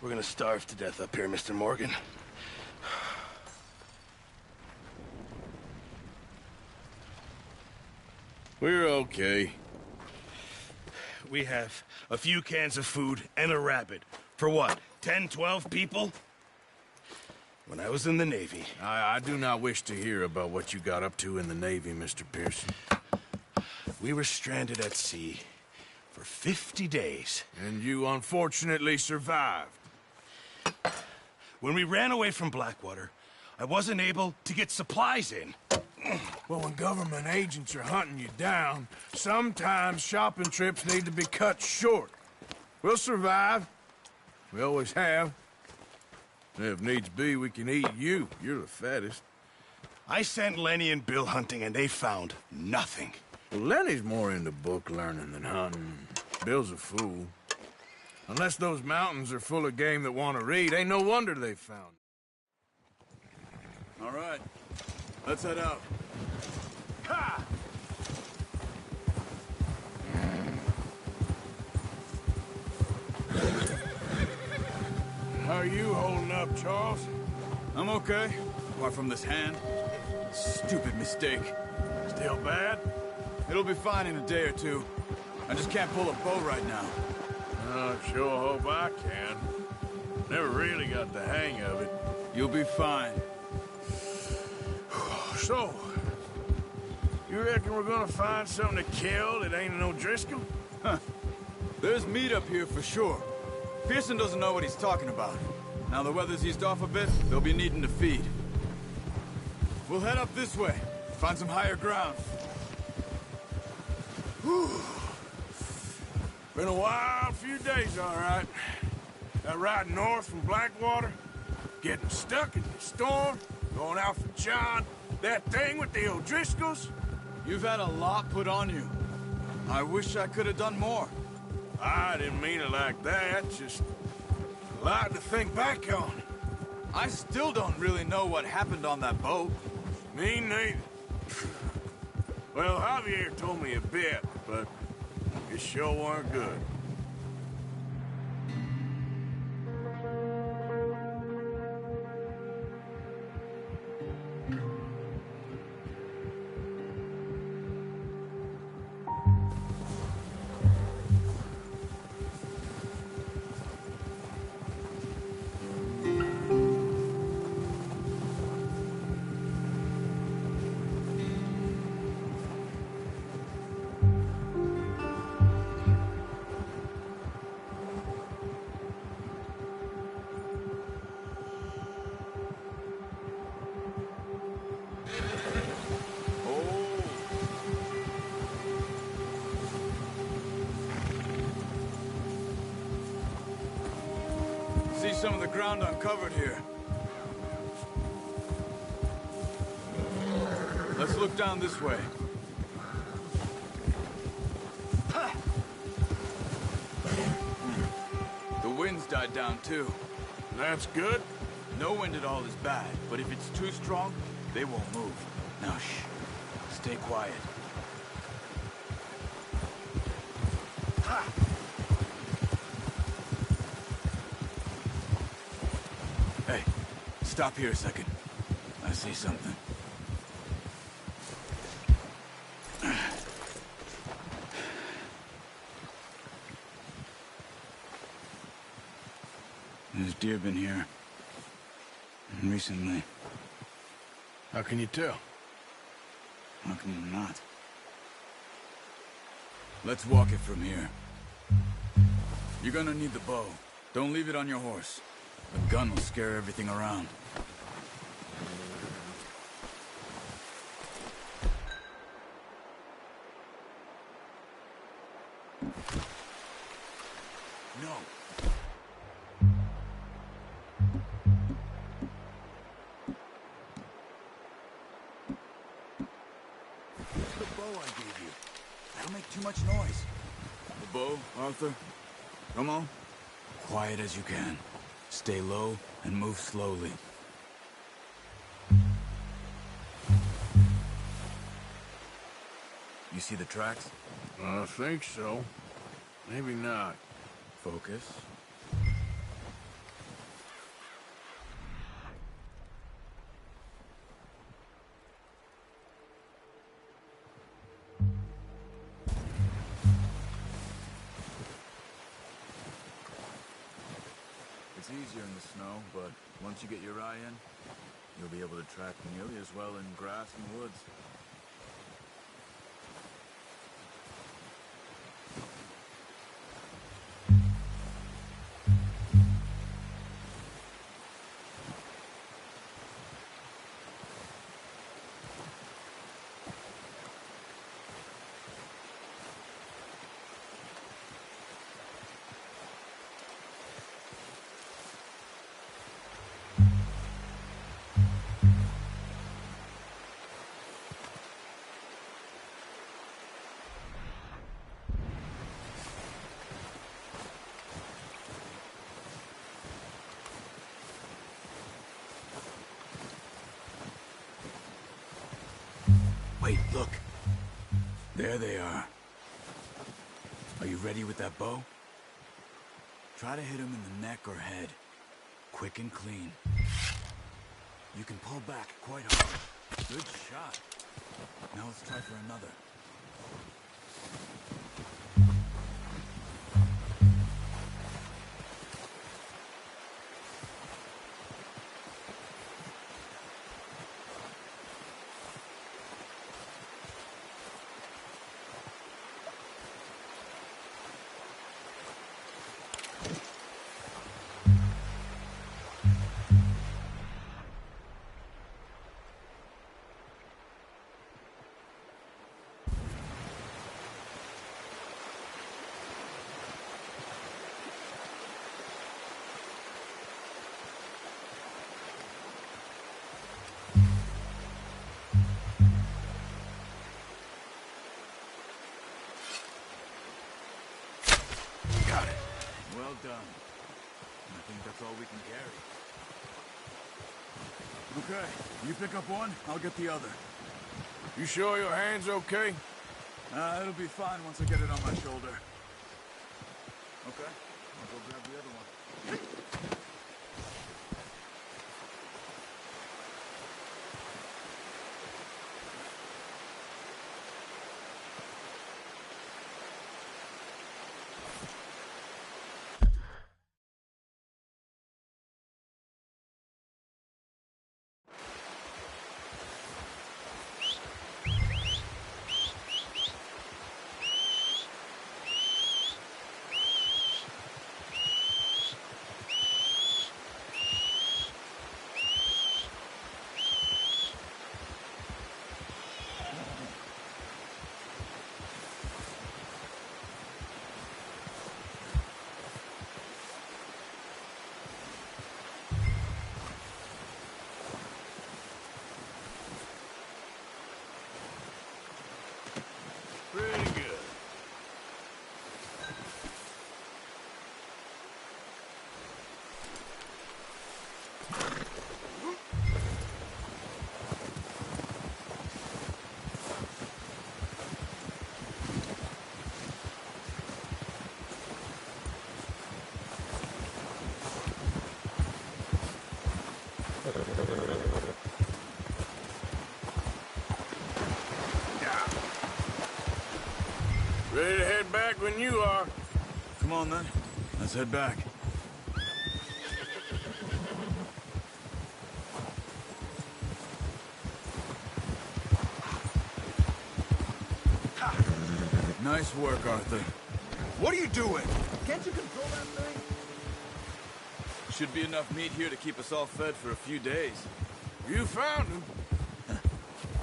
We're gonna starve to death up here, Mr. Morgan. We're okay. We have a few cans of food and a rabbit. For what, 10, 12 people? When I was in the Navy... I do not wish to hear about what you got up to in the Navy, Mr. Pearson. We were stranded at sea for 50 days. And you unfortunately survived. When we ran away from Blackwater, I wasn't able to get supplies in. Well, when government agents are hunting you down, sometimes shopping trips need to be cut short. We'll survive. We always have. If needs be, we can eat you. You're the fattest. I sent Lenny and Bill hunting, and they found nothing. Well, Lenny's more into book learning than hunting. Bill's a fool. Unless those mountains are full of game that want to read, ain't no wonder they found. All right. Let's head out. Ha! How are you holding up, Charles? I'm okay, apart from this hand. Stupid mistake. Still bad? It'll be fine in a day or two. I just can't pull a bow right now. I sure hope I can. Never really got the hang of it. You'll be fine. So, you reckon we're gonna find something to kill that ain't an O'Driscoll? Huh. There's meat up here for sure. Pearson doesn't know what he's talking about. Now the weather's eased off a bit, they'll be needing to feed. We'll head up this way, find some higher ground. Whew. Been a wild few days, all right. That ride north from Blackwater, getting stuck in the storm, going out for John, that thing with the O'Driscolls. You've had a lot put on you. I wish I could have done more. I didn't mean it like that, just a lot to think back on. I still don't really know what happened on that boat. Me neither. Well, Javier told me a bit, but it sure weren't good. See some of the ground uncovered here. Let's look down this way. The wind's died down too. That's good. No wind at all is bad, but if it's too strong, they won't move. Now shh. Stay quiet. Hey, stop here a second. I see something. There's deer been here. Recently. How can you tell? How can you not? Let's walk it from here. You're gonna need the bow. Don't leave it on your horse. A gun will scare everything around. No. The bow I gave you. That'll make too much noise. The bow, Arthur? Come on. Quiet as you can. Stay low and move slowly. You see the tracks? I think so. Maybe not. Focus. It's easier in the snow, but once you get your eye in, you'll be able to track nearly as well in grass and woods. Wait, look. There they are. Are you ready with that bow? Try to hit him in the neck or head. Quick and clean. You can pull back quite hard. Good shot. Now let's try for another. Got it. Well done. I think that's all we can carry. Okay, you pick up one, I'll get the other. You sure your hand's okay? It'll be fine once I get it on my shoulder. Okay, I'll go grab the other one. Pretty good. Ready to head back when you are. Come on then, let's head back. Nice work, Arthur. What are you doing? Can't you control that thing? Should be enough meat here to keep us all fed for a few days. You found him.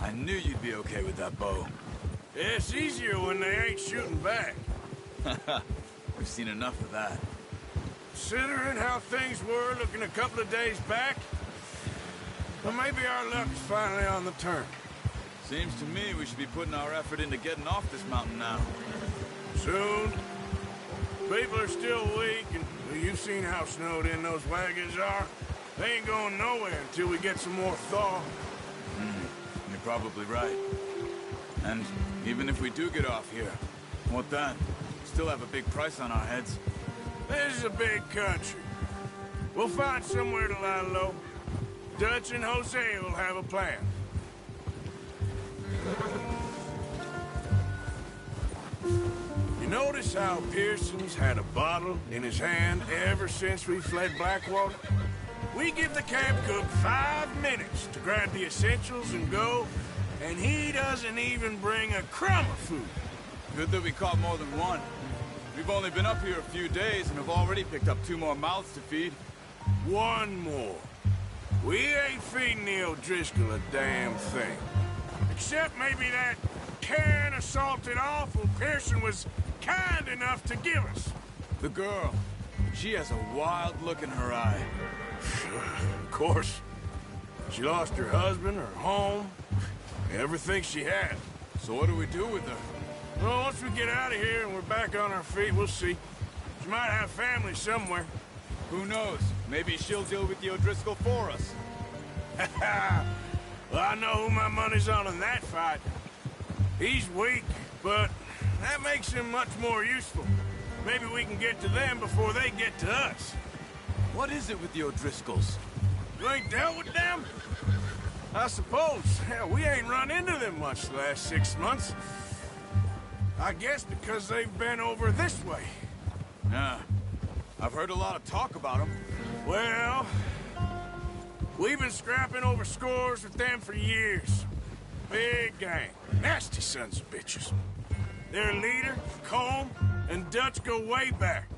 I knew you'd be okay with that bow. It's easier when they ain't shooting back. We've seen enough of that. Considering how things were looking a couple of days back, well, maybe our luck's finally on the turn. Seems to me we should be putting our effort into getting off this mountain now. Soon. People are still weak, and well, you've seen how snowed in those wagons are. They ain't going nowhere until we get some more thaw. You're probably right. And even if we do get off here, what then? Still have a big price on our heads. This is a big country. We'll find somewhere to lie low. Dutch and Jose will have a plan. You notice how Pearson's had a bottle in his hand ever since we fled Blackwater? We give the camp cook 5 minutes to grab the essentials and go, and he doesn't even bring a crumb of food. Good that we caught more than one. We've only been up here a few days and have already picked up 2 more mouths to feed. One more. We ain't feeding the O'Driscoll a damn thing. Except maybe that can of salted offal Pearson was kind enough to give us. The girl, she has a wild look in her eye. Of course. She lost her husband, her home, everything she had. So what do we do with her? Well, once we get out of here and we're back on our feet, we'll see. She might have family somewhere. Who knows? Maybe she'll deal with the O'Driscoll for us. Well, I know who my money's on in that fight. He's weak, but that makes him much more useful. Maybe we can get to them before they get to us. What is it with the O'Driscolls? You ain't dealt with them? I suppose. Hell, we ain't run into them much the last 6 months. I guess because they've been over this way. Yeah. I've heard a lot of talk about them. Well, we've been scrapping over scores with them for years. Big gang. Nasty sons of bitches. Their leader, Colm, and Dutch go way back.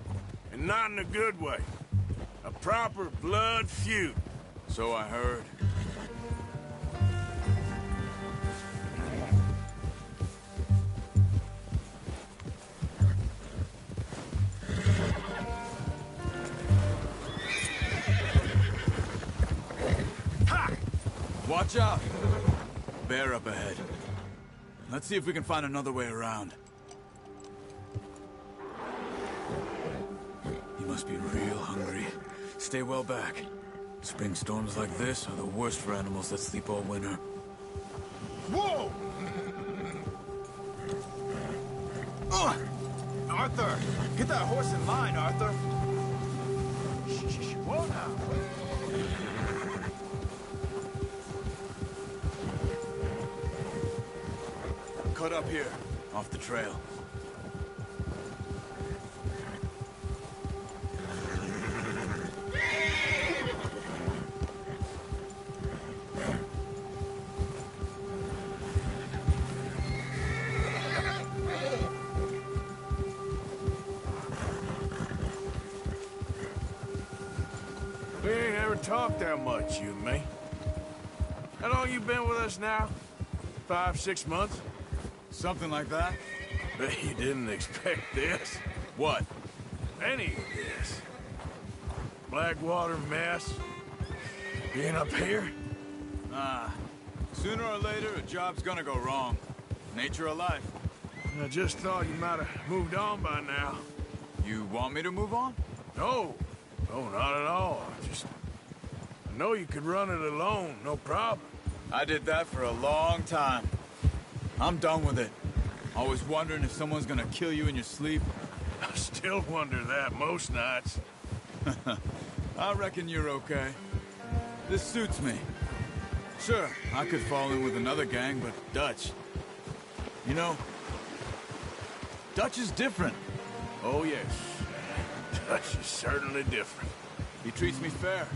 And not in a good way. A proper blood feud. So I heard. Watch out! Bear up ahead. Let's see if we can find another way around. He must be real hungry. Stay well back. Spring storms like this are the worst for animals that sleep all winter. Whoa! Arthur! Get that horse in line, Arthur! Shh, whoa now. Cut up here, off the trail. We ain't ever talked that much, you and me. How long you been with us now? 5, 6 months? Something like that? Bet you didn't expect this. What? Any of this. Blackwater mess. Being up here? Sooner or later, a job's gonna go wrong. Nature of life. I just thought you might have moved on by now. You want me to move on? No. No, not at all. I know you could run it alone, no problem. I did that for a long time. I'm done with it. Always wondering if someone's gonna kill you in your sleep. I still wonder that most nights. I reckon you're okay. This suits me. Sure, I could fall in with another gang, but Dutch... You know, Dutch is different. Oh, yes. Dutch is certainly different. He treats me fair.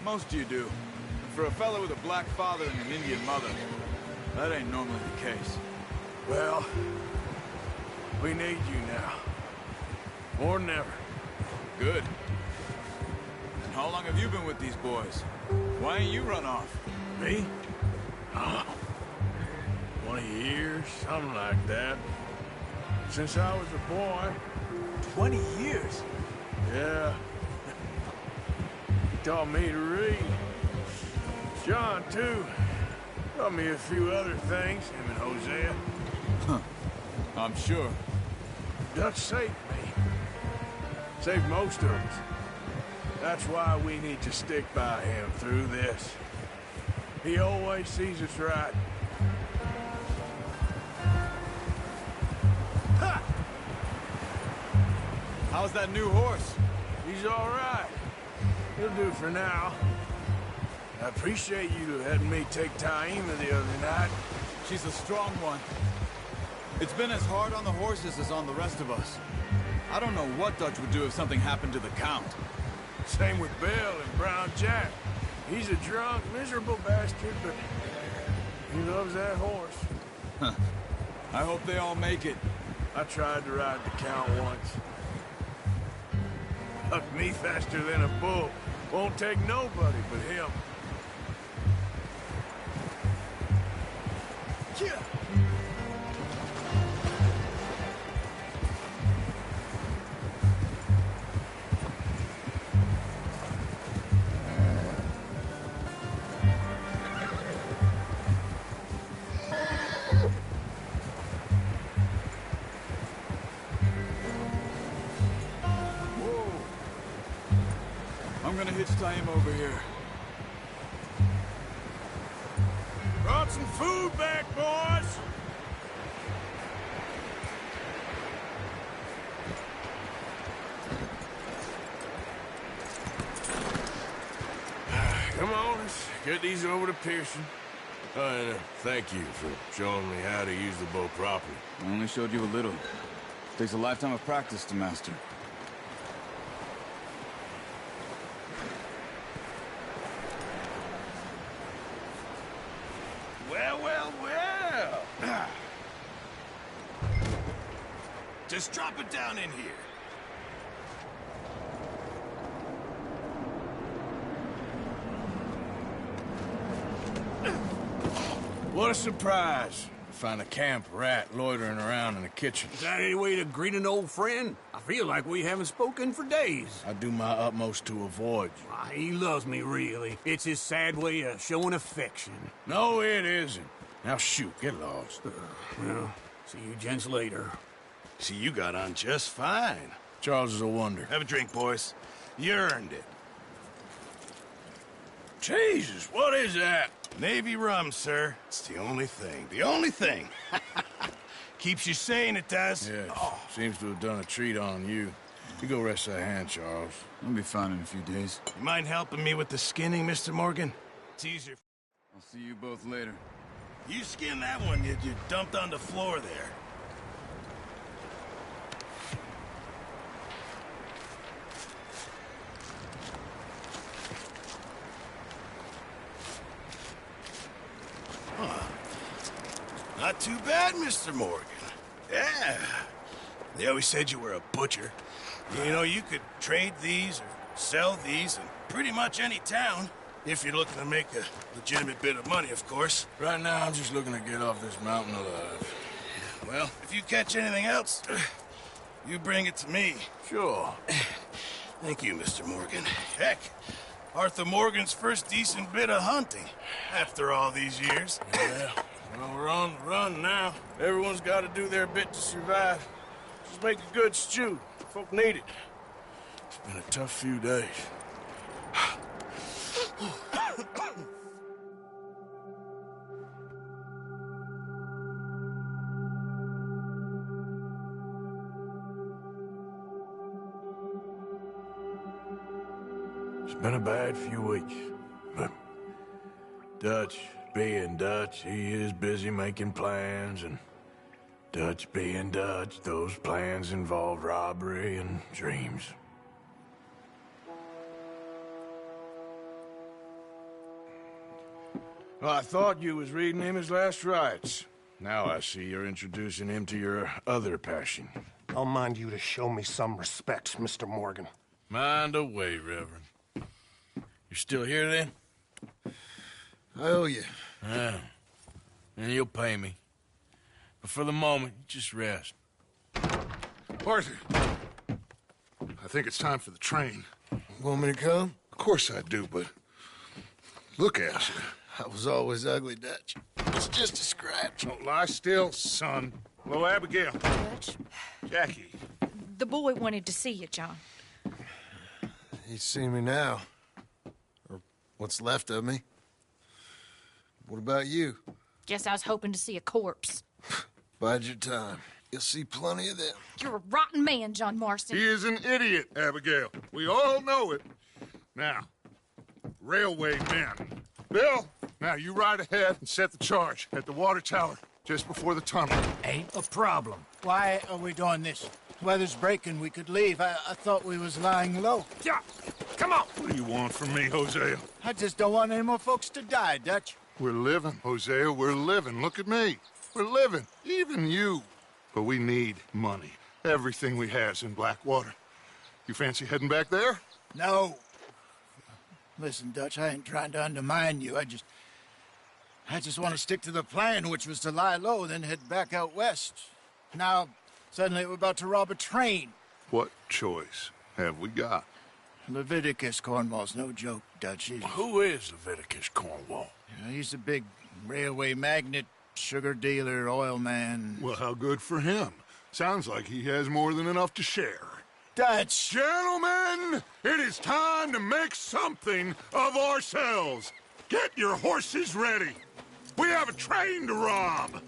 Most of you do. And for a fellow with a black father and an Indian mother, that ain't normally the case. Well, we need you now. More than ever. Good. And how long have you been with these boys? Why ain't you run off? Me? Oh, 20 years, something like that. Since I was a boy. 20 years? Yeah. He taught me to read. John, too. Taught me a few other things, him and Hosea. I'm sure. Dutch saved me. Saved most of us. That's why we need to stick by him through this. He always sees us right. Ha! How's that new horse? He's all right. He'll do for now. I appreciate you letting me take Taima the other night. She's a strong one. It's been as hard on the horses as on the rest of us. I don't know what Dutch would do if something happened to the Count. Same with Bill and Brown Jack. He's a drunk, miserable bastard, but he loves that horse. Huh. I hope they all make it. I tried to ride the Count once. Hucked me faster than a bull. Won't take nobody but him. Yeah. I'm gonna hitch tie him over here. Brought some food back, boys! Come on, let's get these over to Pearson. And thank you for showing me how to use the bow properly. I only showed you a little. Takes a lifetime of practice to master. Well, well, well. Just drop it down in here. What a surprise. Find a camp rat loitering around in the kitchen. Is that any way to greet an old friend? I feel like we haven't spoken for days. I do my utmost to avoid you. Ah, he loves me, really. It's his sad way of showing affection. No, it isn't. Now shoot, get lost. Well, see you gents later. See, you got on just fine. Charles is a wonder. Have a drink, boys. You earned it. Jesus, what is that? Navy rum, sir. It's the only thing. The only thing. Keeps you sane, it does. Yes, seems to have done a treat on you. You go rest that hand, Charles. I'll be fine in a few days. You mind helping me with the skinning, Mr. Morgan? It's easier. I'll see you both later. You skin that one you dumped on the floor there. Not too bad, Mr. Morgan. Yeah. They always said you were a butcher. You know, you could trade these or sell these in pretty much any town. If you're looking to make a legitimate bit of money, of course. Right now, I'm just looking to get off this mountain alive. Well, if you catch anything else, you bring it to me. Sure. Thank you, Mr. Morgan. Heck, Arthur Morgan's first decent bit of hunting after all these years. Yeah. Well, we're on the run now. Everyone's got to do their bit to survive. Just make a good stew. Folk need it. It's been a tough few days. It's been a bad few weeks, but Dutch being Dutch, he is busy making plans, and Dutch being Dutch, those plans involve robbery and dreams. Well, I thought you was reading him his last rites. Now I see you're introducing him to your other passion. I'll mind you to show me some respect, Mr. Morgan. Mind away, Reverend. You're still here, then? I owe you. Yeah. And you'll pay me. But for the moment, just rest. Arthur, I think it's time for the train. Want me to come? Of course I do, but look at you. I was always ugly, Dutch. It's just a scratch. Don't lie still, son. Hello, Abigail. Dutch, Jackie. the boy wanted to see you, John. He's seen me now. Or what's left of me. What about you? Guess I was hoping to see a corpse. Bide your time. You'll see plenty of them. You're a rotten man, John Marston. He is an idiot, Abigail. We all know it. Now, railway men. Bill, now you ride ahead and set the charge at the water tower. just before the tunnel. Ain't a problem. Why are we doing this? Weather's breaking. We could leave. I thought we was lying low. Yeah, come on. What do you want from me, Hosea? I just don't want any more folks to die, Dutch. We're living, Hosea. We're living. Look at me. We're living. Even you. But we need money. Everything we has in Blackwater. You fancy heading back there? No. Listen, Dutch, I ain't trying to undermine you. I just want to stick to the plan, which was to lie low, then head back out west. Now, suddenly we're about to rob a train. What choice have we got? Leviticus Cornwall's no joke, Dutch. Who is Leviticus Cornwall? He's a big railway magnate, sugar dealer, oil man. Well, how good for him. Sounds like he has more than enough to share. Dutch! Gentlemen, it is time to make something of ourselves. Get your horses ready. We have a train to rob.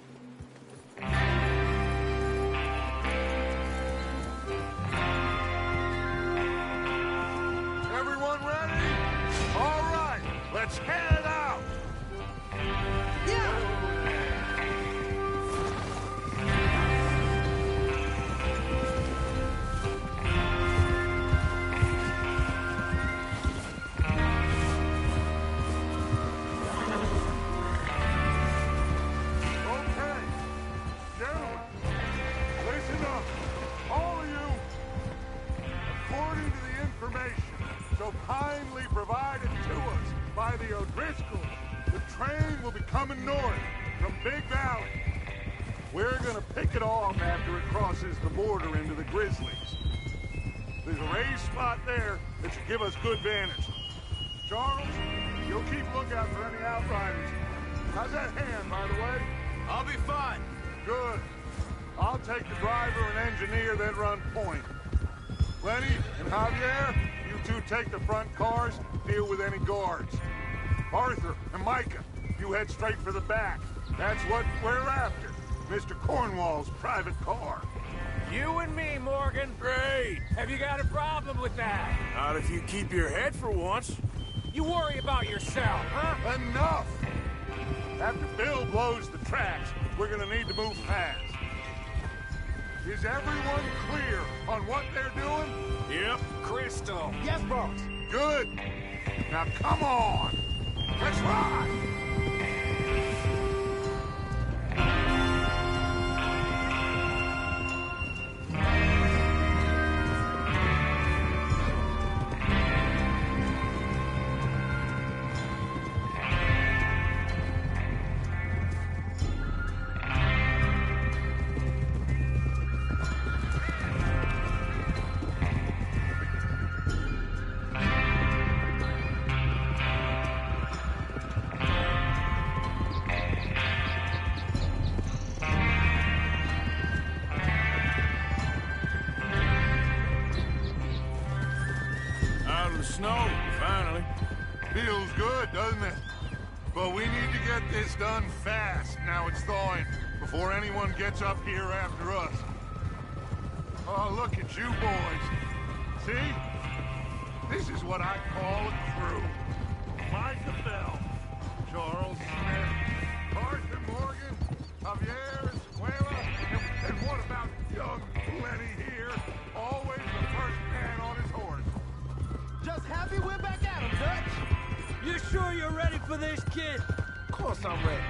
Everyone ready? All right, let's head out. Okay, gentlemen, listen up. All of you, according to the information so kindly provided to us by the O'Driscolls, the train will be coming north from Big Valley. We're gonna pick it off after it crosses the border into the Grizzlies. There's a raised spot there that should give us good vantage. Charles, you'll keep lookout for any outriders. How's that hand, by the way? I'll be fine. Good. I'll take the driver and engineer, then run point. Lenny and Javier, you two take the front cars, deal with any guards. Arthur and Micah, you head straight for the back. That's what we're after. Mr. Cornwall's private car. You and me, Morgan. Great. Have you got a problem with that? Not if you keep your head for once. You worry about yourself, huh? Enough! After Bill blows the tracks, we're gonna need to move fast. Is everyone clear on what they're doing? Yep, crystal. Yes, boss. Good. Now come on. Let's ride. Out of the snow, finally. Feels good, doesn't it? But we need to get this done fast. Now it's thawing, before anyone gets up here after us. Oh, look at you boys. See? This is what I call a crew. Micah Bell, Charles Smith, Arthur Morgan, Javier Escuela, and what about young Lenny here? Always the first man on his horse. Just happy we're back at him, Dutch. You sure you're ready for this, kid? Of course I'm ready.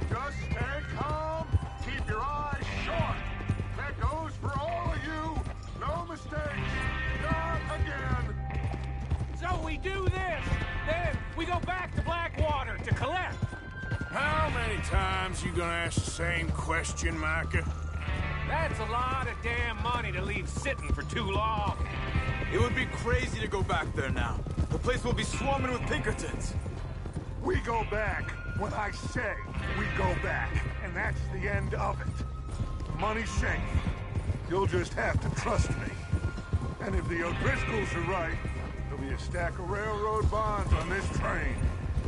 Just stay calm. Keep your eyes sharp. That goes for all of you. No mistakes. Not again. So we do this, then we go back to Blackwater to collect. How many times you gonna ask the same question, Micah? That's a lot of damn money to leave sitting for too long. It would be crazy to go back there now. The place will be swarming with Pinkertons. We go back when I say we go back. And that's the end of it. Money's safe. You'll just have to trust me. And if the O'Driscolls are right, there'll be a stack of railroad bonds on this train.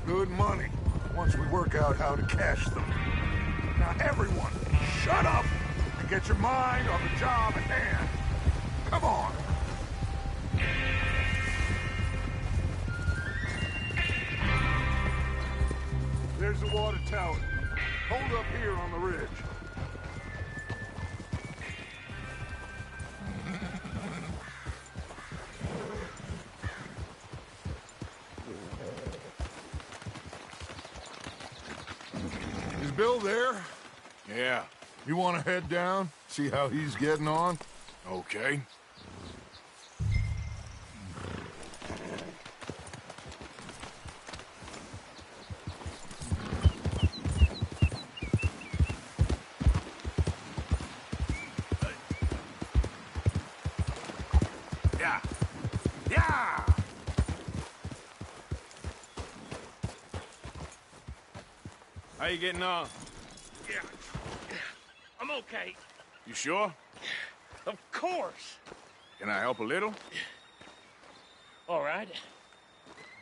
Good money, once we work out how to cash them. Now everyone, shut up and get your mind on the job at hand. Come on. There's the water tower. hold up here on the ridge. Is Bill there? Yeah, You want to head down, see how he's getting on? okay. Yeah. Yeah! How you getting on? Yeah. I'm okay. You sure? Of course. Can I help a little? All right.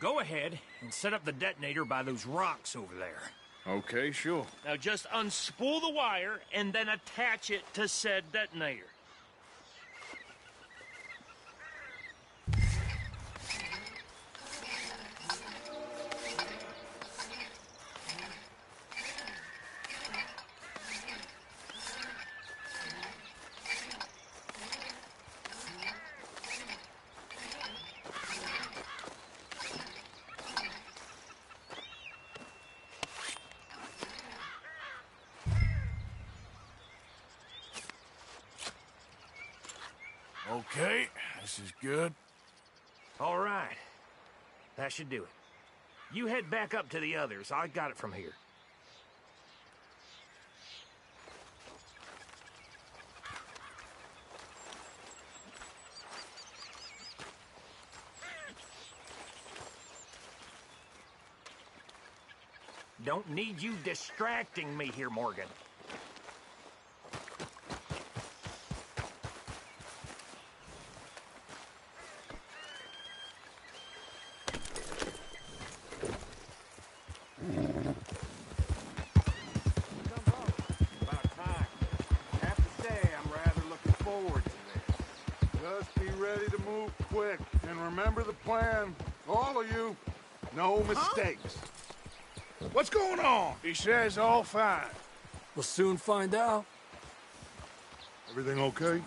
Go ahead and set up the detonator by those rocks over there. Okay, sure. Now just unspool the wire and then attach it to said detonator. Okay, this is good. All right. That should do it. You head back up to the others. I got it from here. Don't need you distracting me here, Morgan. About time. I have to say, I'm rather looking forward to this. Just be ready to move quick, and remember the plan. All of you, no mistakes. What's going on? He says all fine. We'll soon find out. Everything okay?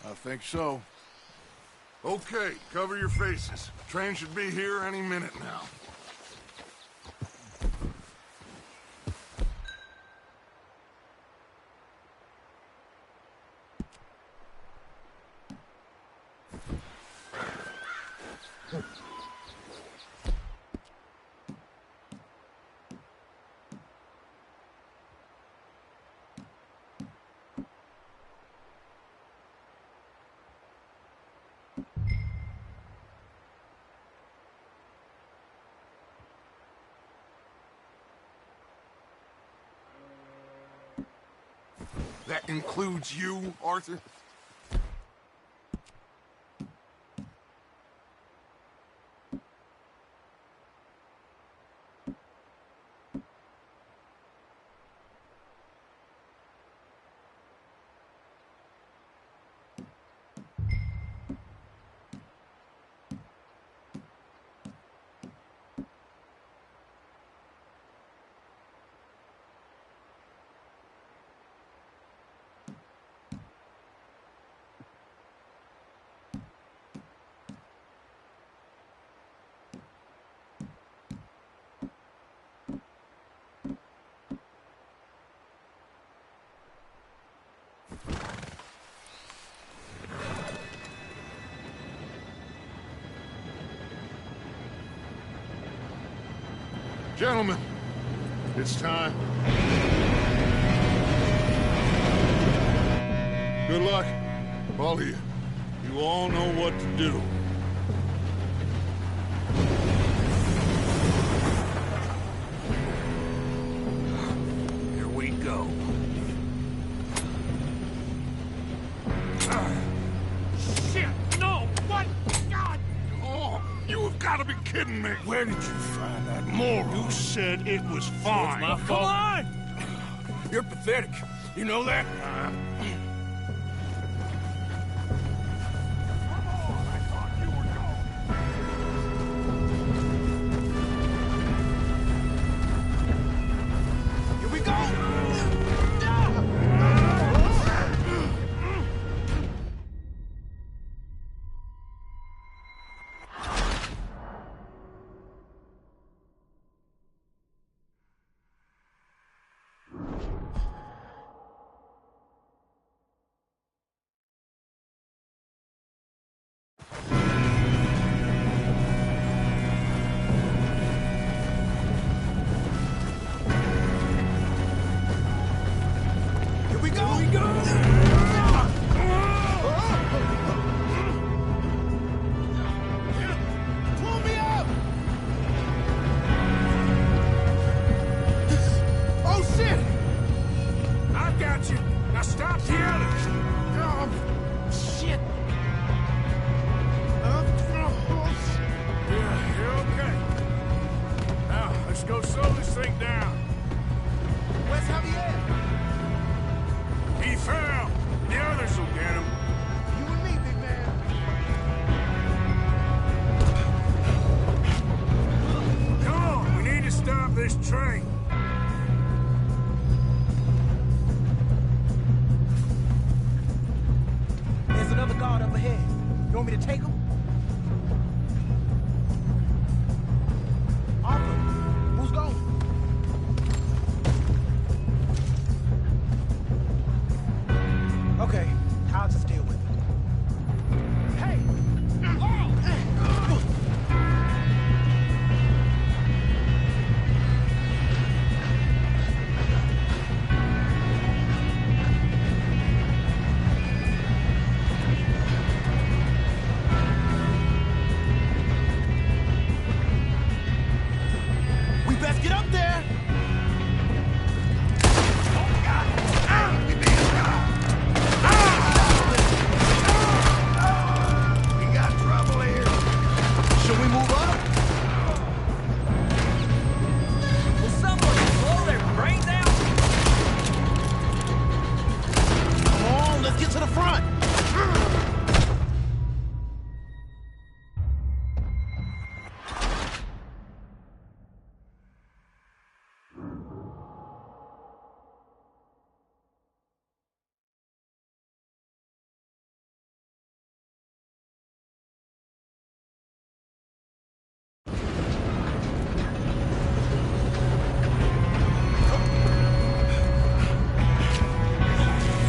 I think so. Okay, cover your faces. Train should be here any minute now. That includes you, Arthur? Gentlemen, it's time. Good luck, all of you. You all know what to do. Here we go. Shit! No! What? God! Oh, you have got to be kidding me. Where did you find that moron? You said it was fine. My fault. Come on! You're pathetic. You know that? Here we go! this train. There's another guard up ahead. You want me to take him? Arthur, who's going? Okay, I'll just deal with it. Hey! We best get up there! We got trouble here. Should we move up? Will someone blow their brains out? Come on, let's get to the front!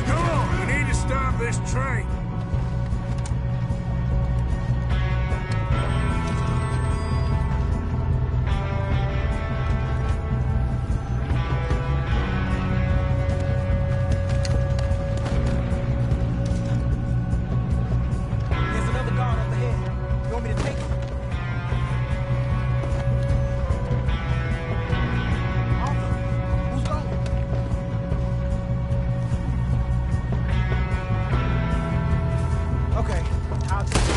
Come on, we need to stop this train. There's another guard up ahead. You want me to take him? Arthur, who's going? Okay, I'll just...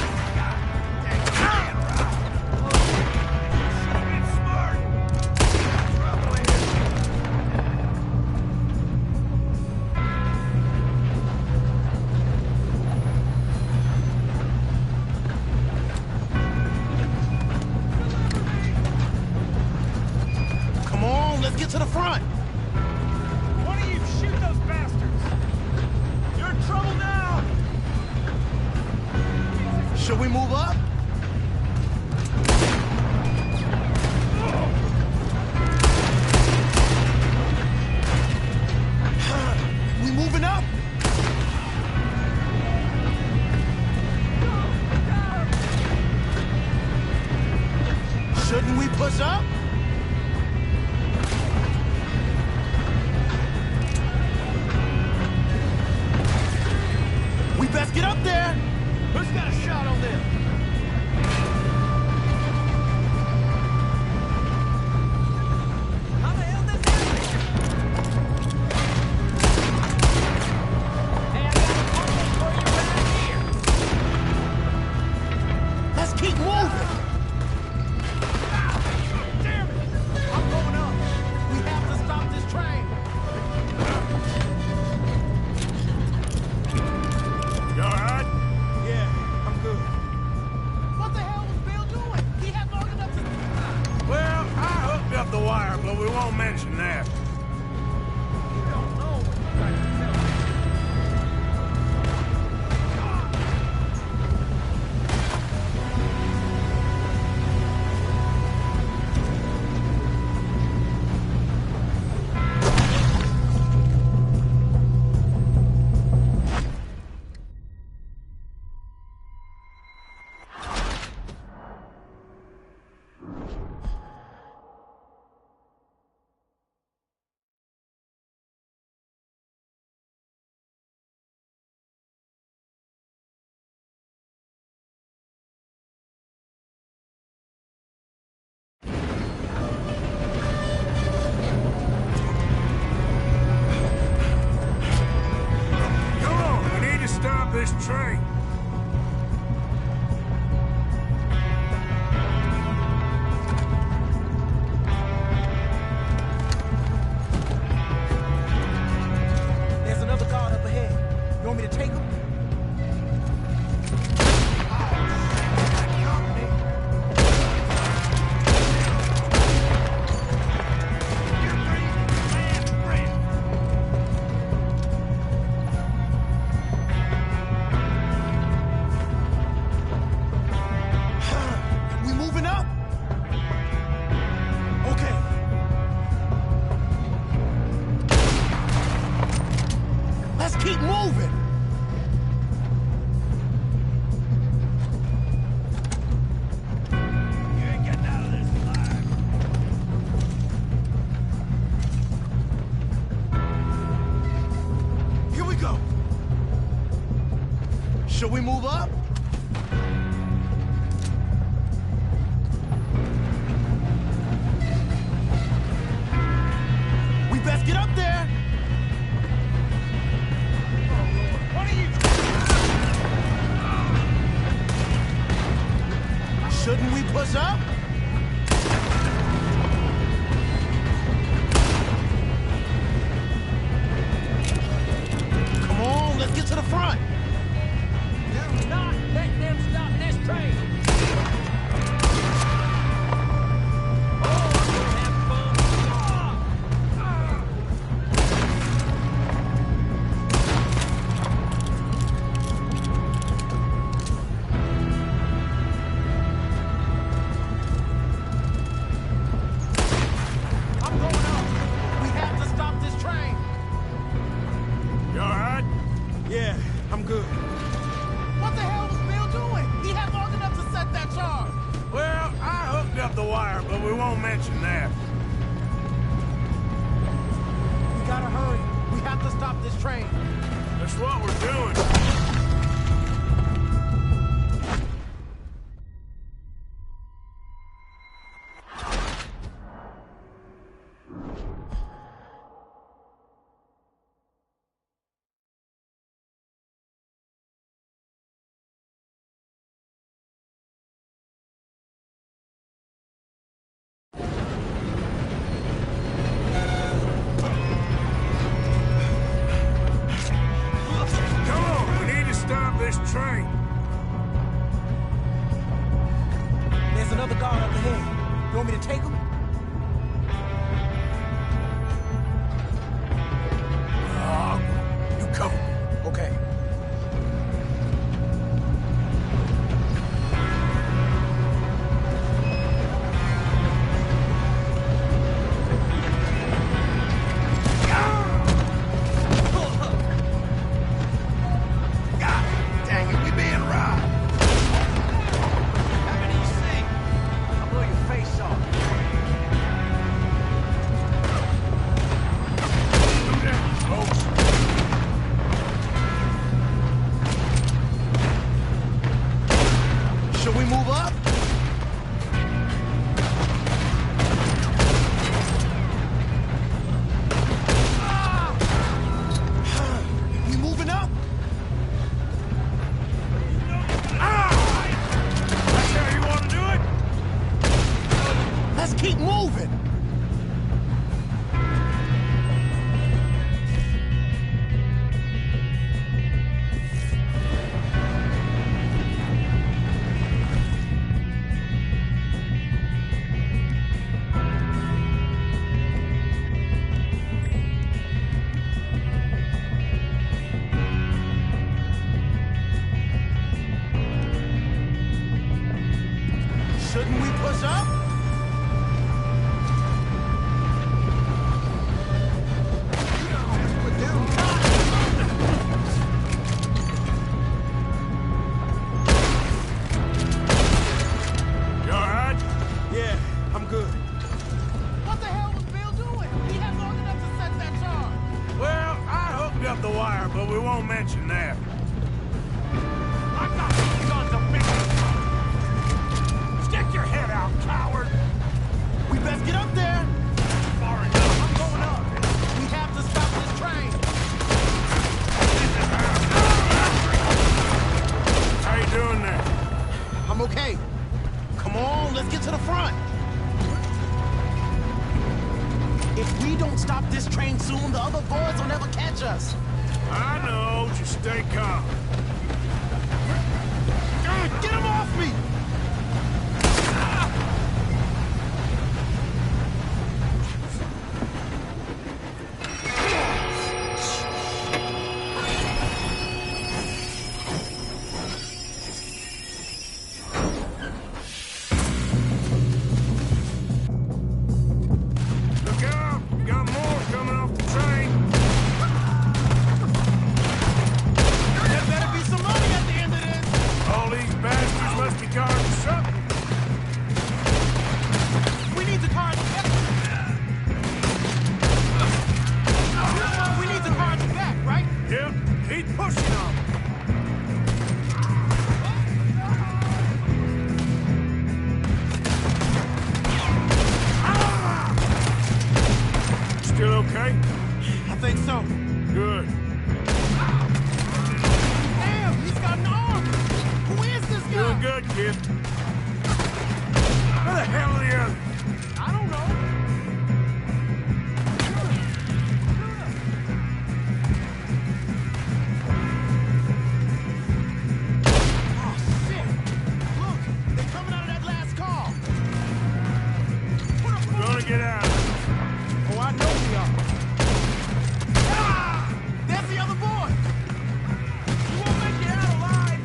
Come on, let's get to the front! One of you shoot those bastards! You're in trouble now! Should we move up? We moving up? Shouldn't we push up? We best get up there! Who's got a shot on them? How the hell this happening? Hey, I got a pump for you right here! Let's keep moving! Damn it! I'm going up. We have to stop this train. You all right? Yeah, I'm good. What the hell was Bill doing? He had long enough to... Well, I hooked up the wire, but we won't mention that. we move up? We best get up there! What are you... Shouldn't we push up? Come on, let's get to the front! Do not let them stop this train! Oh, I'm gonna have fun! I'm going up. We have to stop this train. You all right? Yeah, I'm good. What the hell was Bill doing? He had long enough to set that charge. Well, I hooked up the wire, but we won't mention that. We gotta hurry. We have to stop this train. That's what we're doing. Come on, we need to stop this train. There's another guard up ahead. You want me to take him? You cover me. Okay. Dang it, we being robbed. How many you see? I'll blow your face off. Do that, folks. Should we move up? We moving up? That's how you want to do it? Let's keep moving. Shouldn't we push up? You all right? Yeah, I'm good. What the hell was Bill doing? He had long enough to set that charge. Well, I hooked up the wire, but we won't mention that. I got these sons of bitches! Stick your head out, coward! We best get up there. Far enough. I'm going up. We have to stop this train. How you doing there? I'm okay. Come on, let's get to the front. If we don't stop this train soon, the other boys will never catch us. I know, just stay calm. Get him off me! Look out! We got more coming off the train. There better be some money at the end of this. All these bastards must be caught get out of here. Oh, I know we are. Ah! There's the other boy! You won't make it out alive!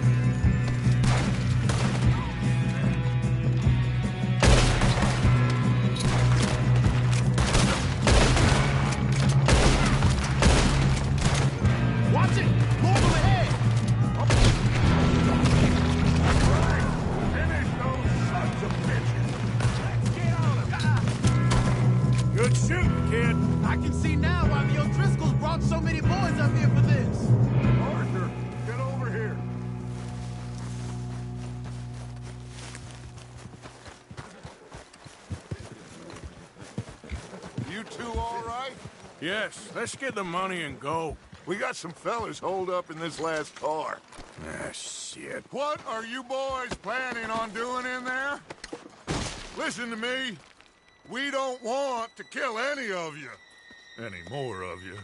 Watch it! More over ahead! Finish those sons of bitches! Let's get on him! Good shooting, kid. I can see now why the O'Driscolls brought so many boys up here for this. Arthur, get over here. You two all right? Yes, let's get the money and go. We got some fellas holed up in this last car. Ah, shit. What are you boys planning on doing in there? Listen to me. We don't want to kill any of you. Any more of you.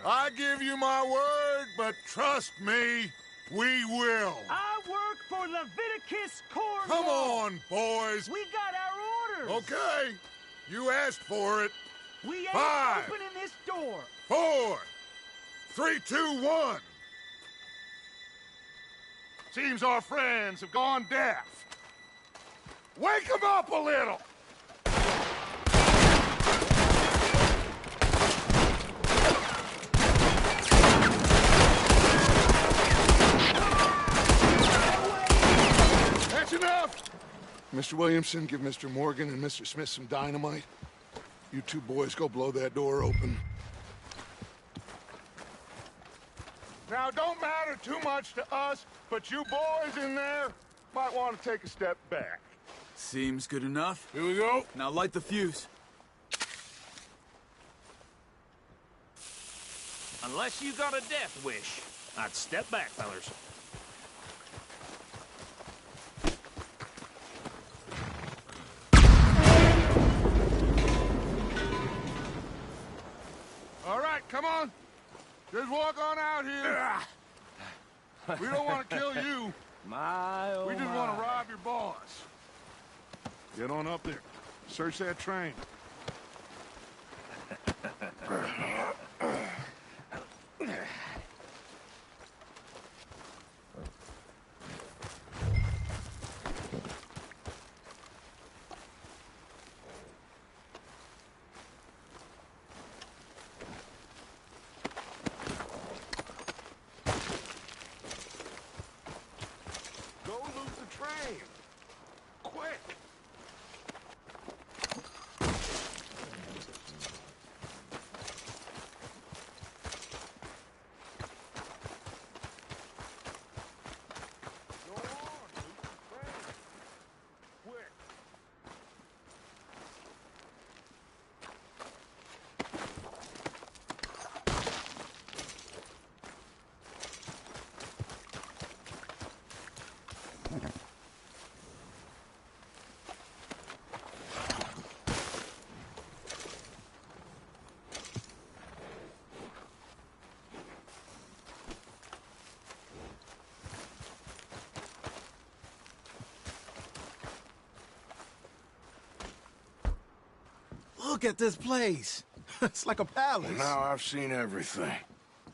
I give you my word, but trust me, we will. I work for Leviticus Corps. Come on, boys. We got our orders. Okay. You asked for it. We ain't 5, opening this door. 4, 3, 2, 1. Seems our friends have gone deaf. Wake them up a little. That's enough. Mr. Williamson, give Mr. Morgan and Mr. Smith some dynamite. You two boys go blow that door open. Now, don't matter too much to us, but you boys in there might want to take a step back. Seems good enough. Here we go. Now light the fuse. Unless you got a death wish, I'd step back, fellers. All right, come on. Just walk on out here. We don't want to kill you. My, oh We just want to rob your boss. Get on up there. Search that train. Go loot the train. Quick. Go on, loot the train. Quick. Look at this place. It's like a palace. Now I've seen everything.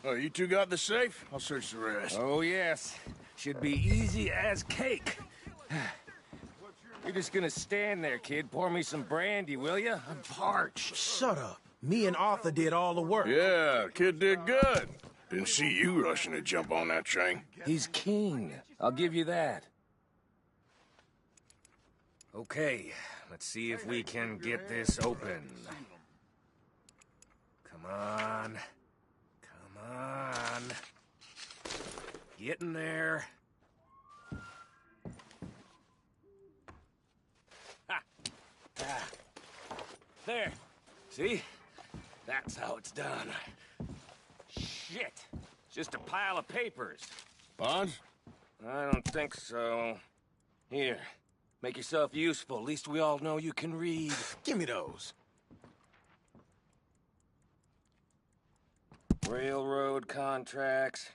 Oh, you two got the safe? I'll search the rest. Oh, yes. Should be easy as cake. You're just gonna stand there, kid. Pour me some brandy, will you? I'm parched. Shut up. Me and Arthur did all the work. Yeah, kid did good. Didn't see you rushing to jump on that train. He's king. I'll give you that. Okay, let's see if we can get this open. Come on. Come on. Get in there. Ha! Ah. There. See? That's how it's done. Shit. It's just a pile of papers. Bonds? I don't think so. Here. Make yourself useful. At least we all know you can read. Give me those. Railroad contracts.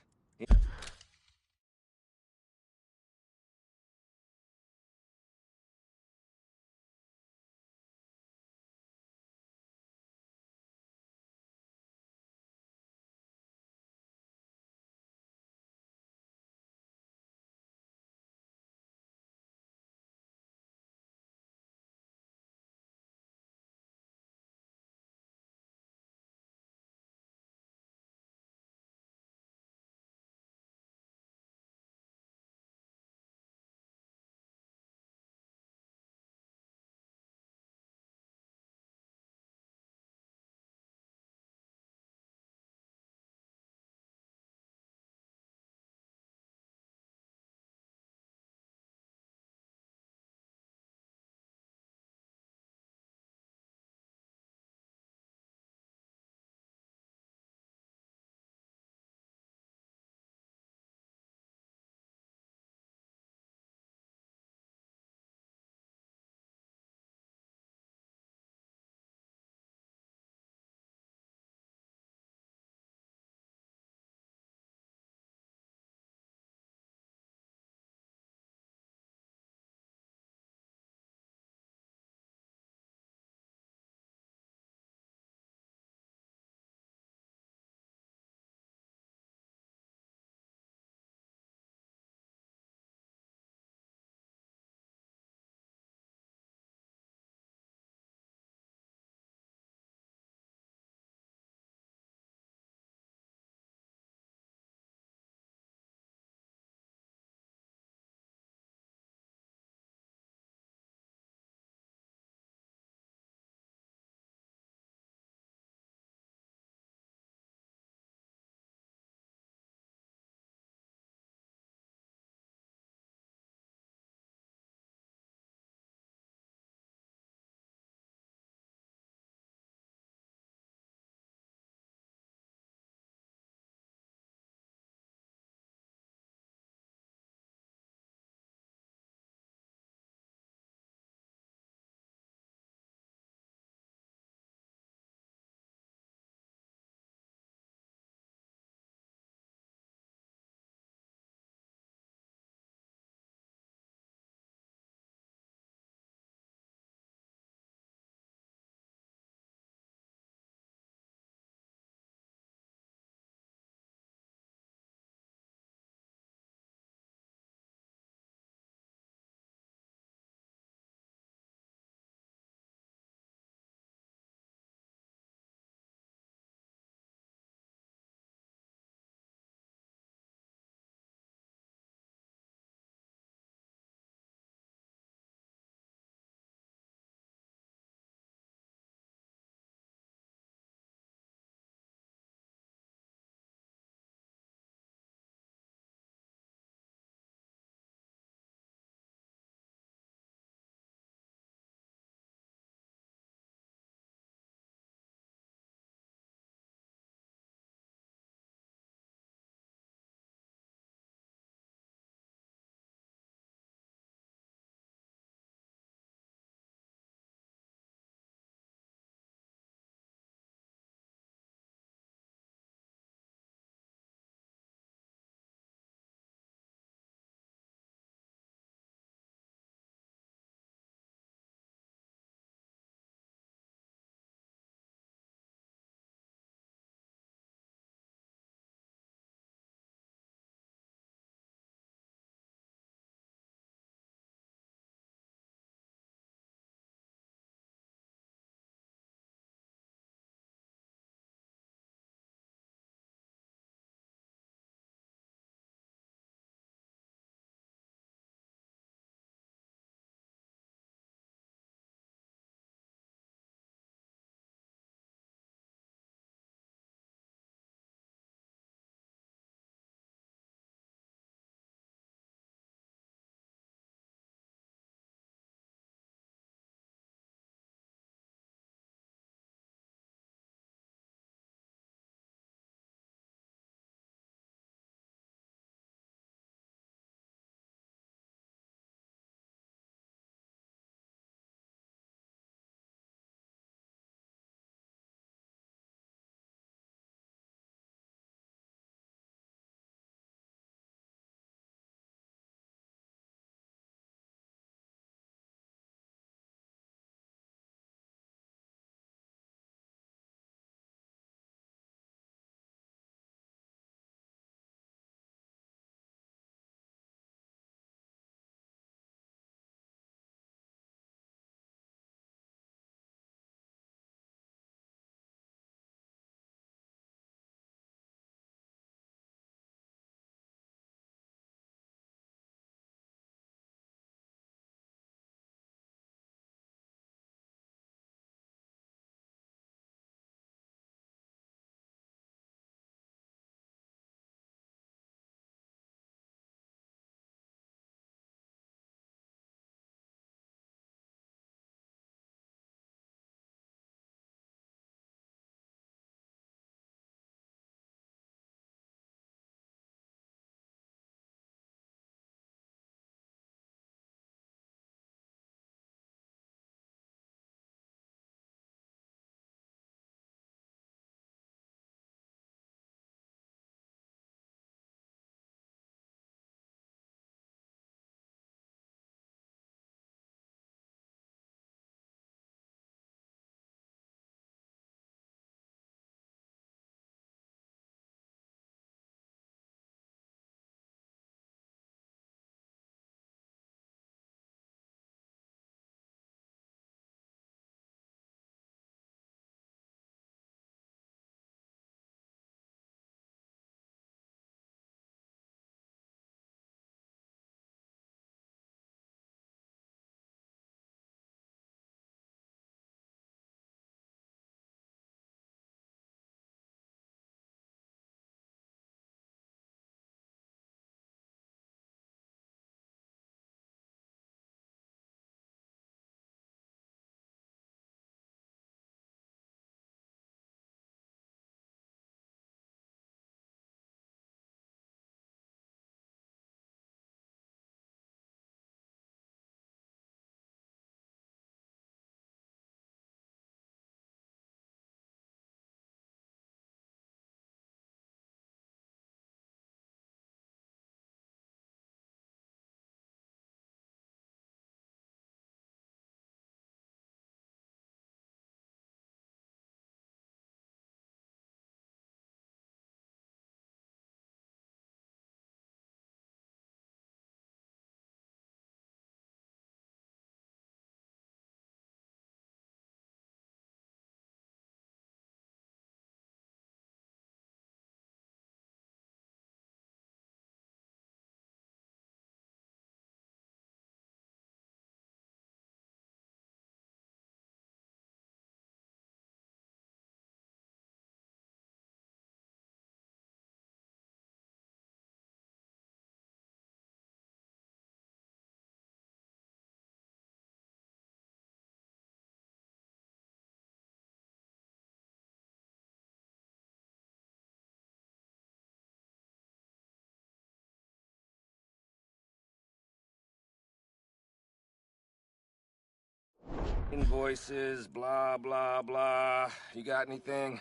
Invoices, blah, blah, blah. You got anything?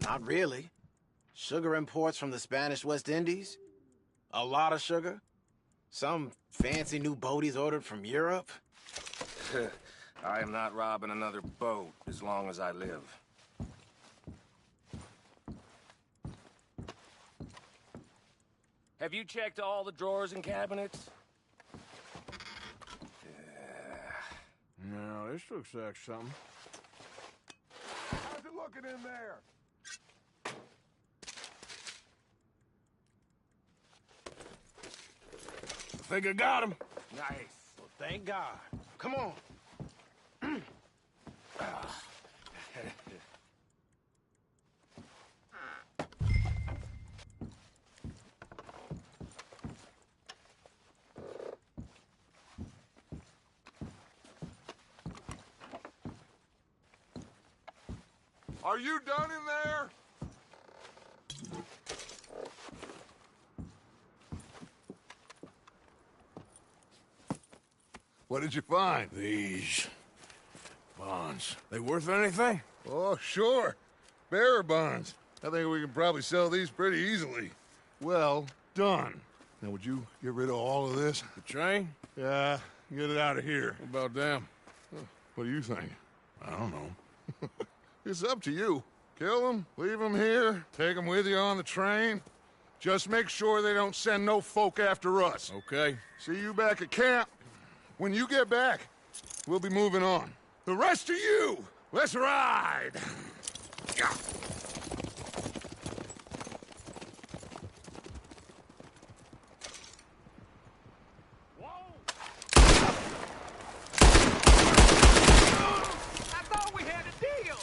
Not really. Sugar imports from the Spanish West Indies. A lot of sugar. Some fancy new boat he's ordered from Europe. I am not robbing another boat as long as I live. Have you checked all the drawers and cabinets? No, this looks like something. How's it looking in there? I think I got him. Nice. Well, thank God. Come on. Are you done in there? What did you find? These bonds. They worth anything? Oh, sure. Bearer bonds. I think we can probably sell these pretty easily. Well done. Now, would you get rid of all of this? The train? Yeah, get it out of here. What about them? What do you think? I don't know. It's up to you. Kill them, leave them here, take them with you on the train. Just make sure they don't send no folk after us. Okay. See you back at camp. When you get back, we'll be moving on. The rest of you, let's ride! Yeah. I thought we had a deal!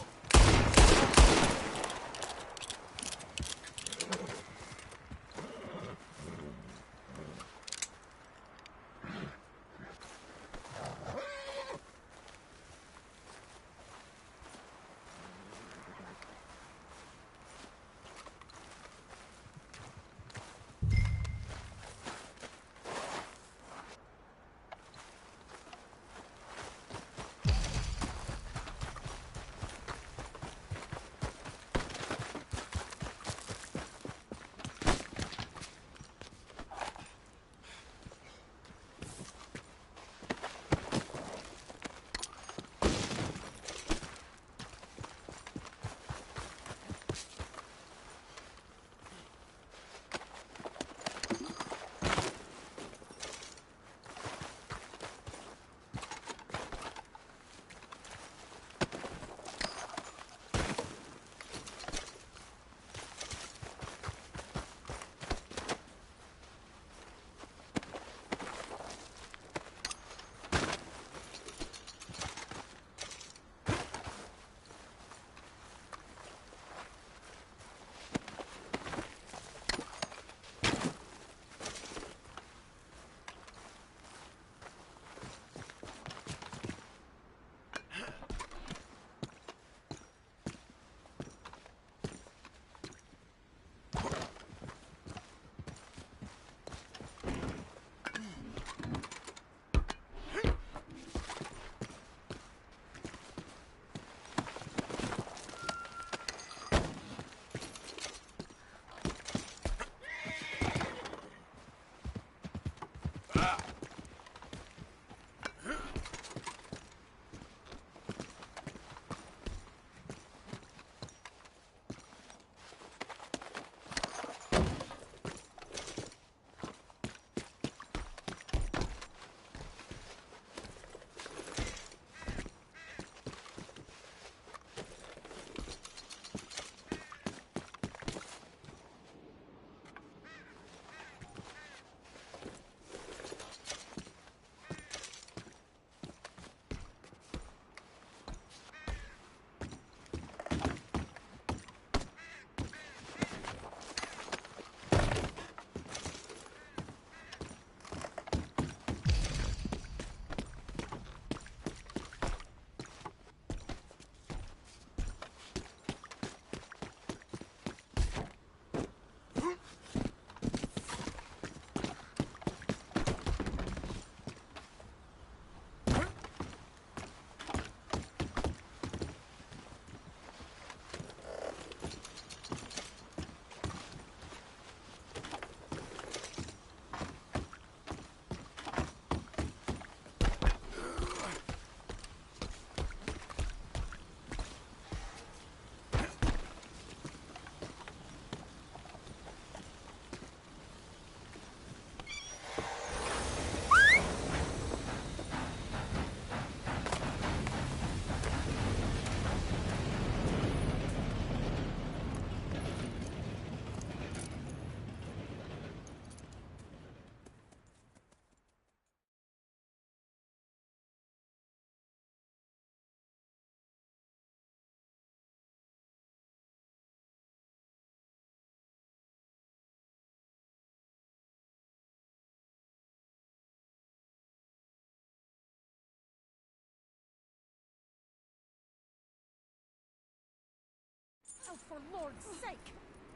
Oh, for Lord's sake!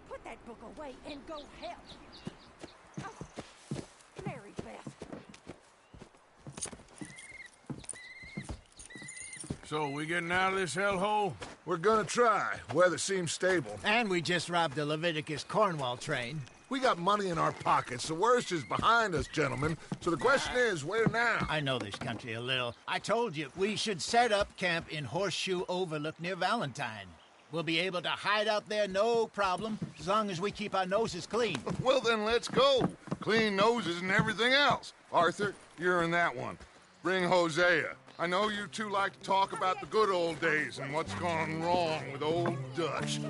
Put that book away and go help. Oh, Mary Beth. So, we getting out of this hellhole? We're gonna try. Weather seems stable. And we just robbed the Leviticus Cornwall train. We got money in our pockets. The worst is behind us, gentlemen. So the question is, where now? I know this country a little. I told you, we should set up camp in Horseshoe Overlook near Valentine. We'll be able to hide out there, no problem, as long as we keep our noses clean. Well, then let's go. Clean noses and everything else. Arthur, you're in that one. Bring Hosea. I know you two like to talk about the good old days and what's gone wrong with old Dutch.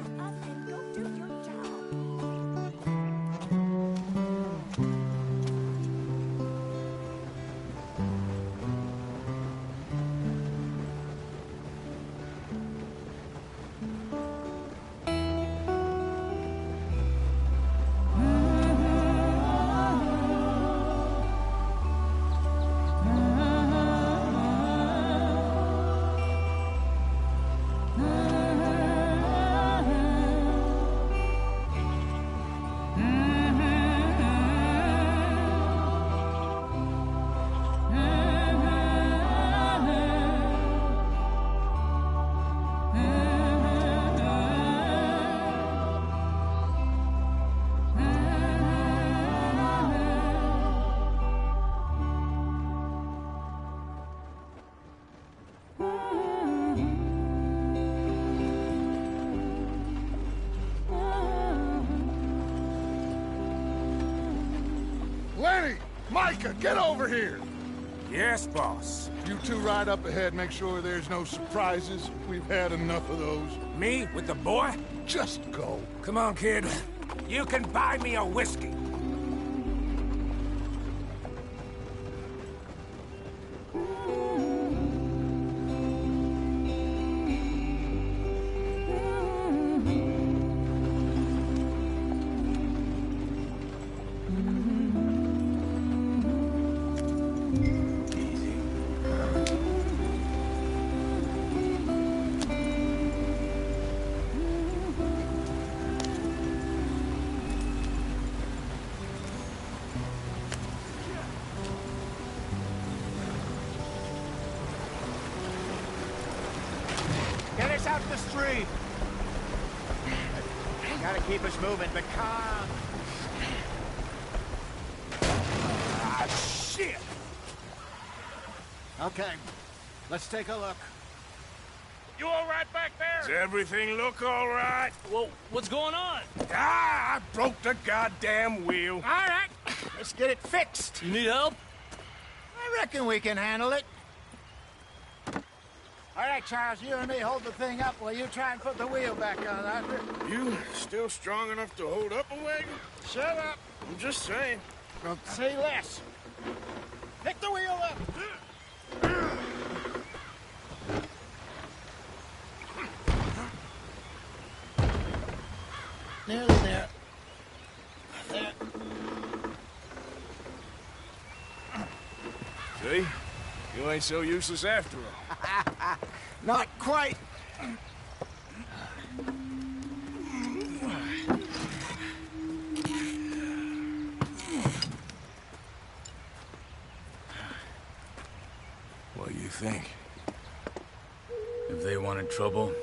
Lenny! Micah, get over here! Yes, boss. You two ride up ahead, make sure there's no surprises. We've had enough of those. Me with the boy? Just go. Come on, kid. You can buy me a whiskey. Get us out the street! Gotta keep us moving, but calm. Ah, shit! Okay, let's take a look. You all right back there? Does everything look all right? Well, what's going on? Ah, I broke the goddamn wheel. All right, let's get it fixed. You need help? I reckon we can handle it. All right, Charles, you and me hold the thing up while you try and put the wheel back on, Arthur. You still strong enough to hold up a wagon? Shut up. I'm just saying. Don't say less. Pick the wheel up. Nearly there. There. See? You ain't so useless after all. Not quite. What do you think? If they wanted trouble,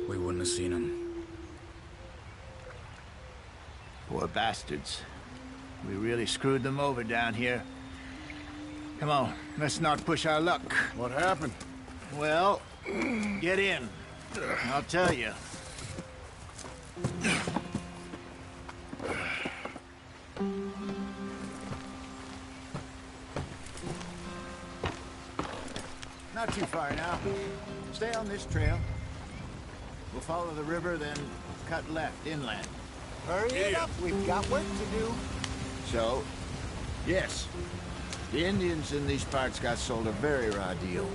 we wouldn't have seen them. Poor bastards. We really screwed them over down here. Come on, let's not push our luck. What happened? Well, get in. I'll tell you. Not too far now. Stay on this trail. We'll follow the river, then cut left inland. Hurry it up, we've got work to do. So, yes, the Indians in these parts got sold a very raw deal.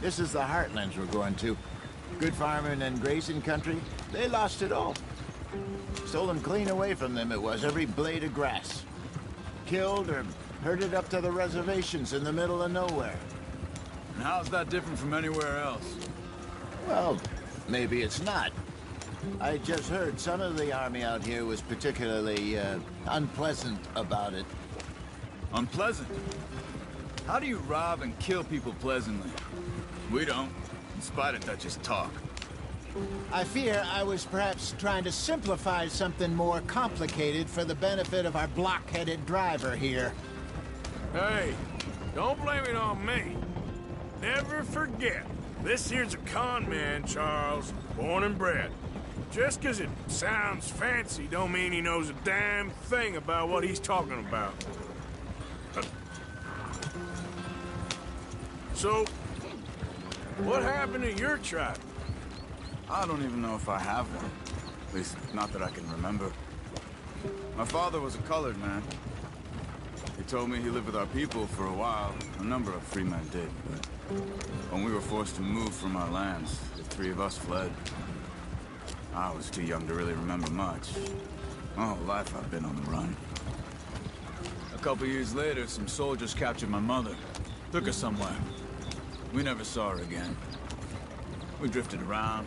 This is the heartlands we're going to. Good farming and grazing country, they lost it all. Stolen clean away from them it was, every blade of grass. Killed or herded up to the reservations in the middle of nowhere. And how's that different from anywhere else? Well, maybe it's not. I just heard some of the army out here was particularly unpleasant about it. Unpleasant? How do you rob and kill people pleasantly? We don't, in spite of Dutch's talk. I fear I was perhaps trying to simplify something more complicated for the benefit of our block-headed driver here. Hey, don't blame it on me. Never forget, this here's a con man, Charles, born and bred. Just 'cause it sounds fancy don't mean he knows a damn thing about what he's talking about. So, what happened to your tribe? I don't even know if I have one. At least, not that I can remember. My father was a colored man. He told me he lived with our people for a while. A number of free men did, but when we were forced to move from our lands, the three of us fled. I was too young to really remember much. My whole life I've been on the run. A couple years later, some soldiers captured my mother. Took her somewhere. We never saw her again. We drifted around.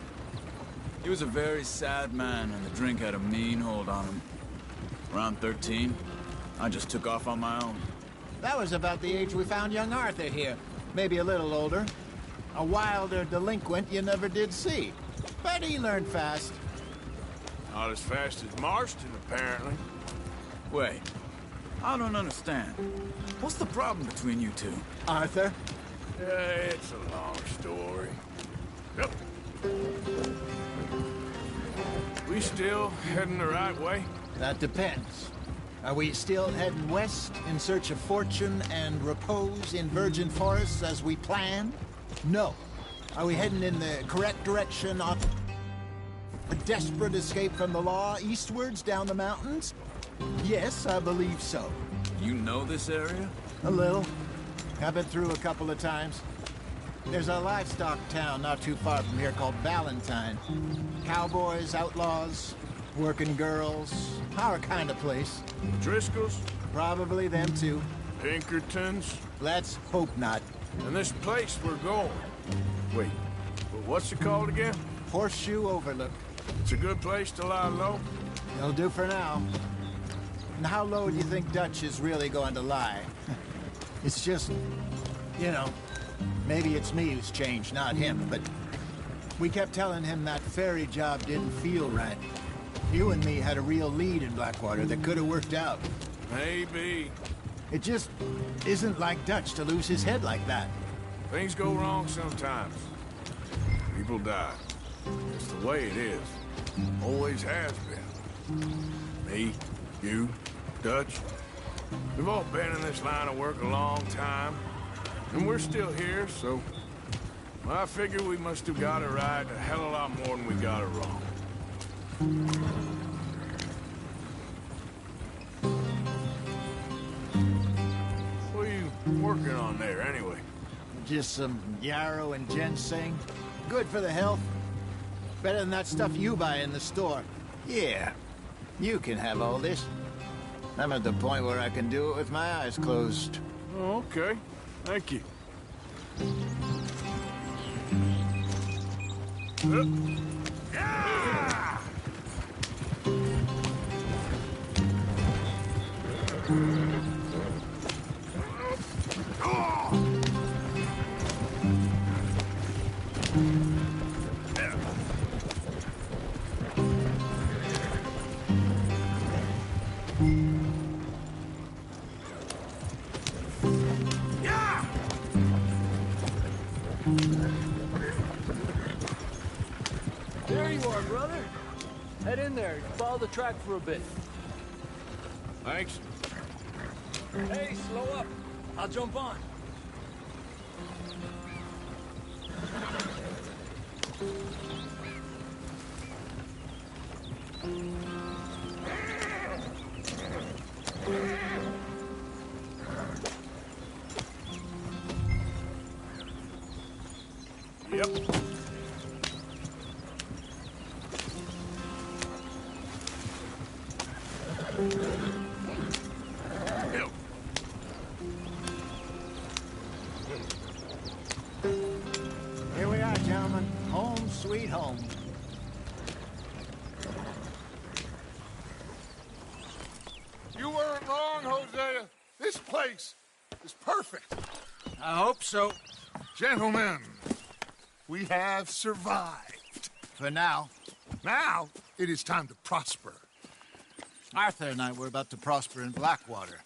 He was a very sad man, and the drink had a mean hold on him. Around 13, I just took off on my own. That was about the age we found young Arthur here. Maybe a little older. A wilder delinquent you never did see. But he learned fast. Not as fast as Marston, apparently. Wait, I don't understand. What's the problem between you two? Arthur? It's a long story. Yep. We still heading the right way? That depends. Are we still heading west in search of fortune and repose in virgin forests as we planned? No. Are we heading in the correct direction on a desperate escape from the law eastwards down the mountains? Yes, I believe so. You know this area? A little. I've been through a couple of times. There's a livestock town not too far from here called Valentine. Cowboys, outlaws, working girls, our kind of place. Driscolls? Probably them too. Pinkertons? Let's hope not. And this place we're going. Wait, but what's it called again? Horseshoe Overlook. It's a good place to lie low? It'll do for now. And how low do you think Dutch is really going to lie? It's just, you know, maybe it's me who's changed, not him, but we kept telling him that ferry job didn't feel right. You and me had a real lead in Blackwater that could have worked out. Maybe. It just isn't like Dutch to lose his head like that. Things go wrong sometimes. People die. It's the way it is. Always has been. Me, you, Dutch. We've all been in this line of work a long time. And we're still here, so... well, I figure we must have got it right a hell of a lot more than we got it wrong. What are you working on there, anyway? Just some yarrow and ginseng. Good for the health. Better than that stuff you buy in the store. Yeah, you can have all this. I'm at the point where I can do it with my eyes closed. Oh, okay. Thank you. Yeah! There you are, brother. Head in there and follow the track for a bit. Thanks. Hey, slow up. I'll jump on. Yep. Here we are, gentlemen. Home sweet home. is perfect. I hope so. Gentlemen, we have survived. For now. Now, it is time to prosper. Arthur and I were about to prosper in Blackwater.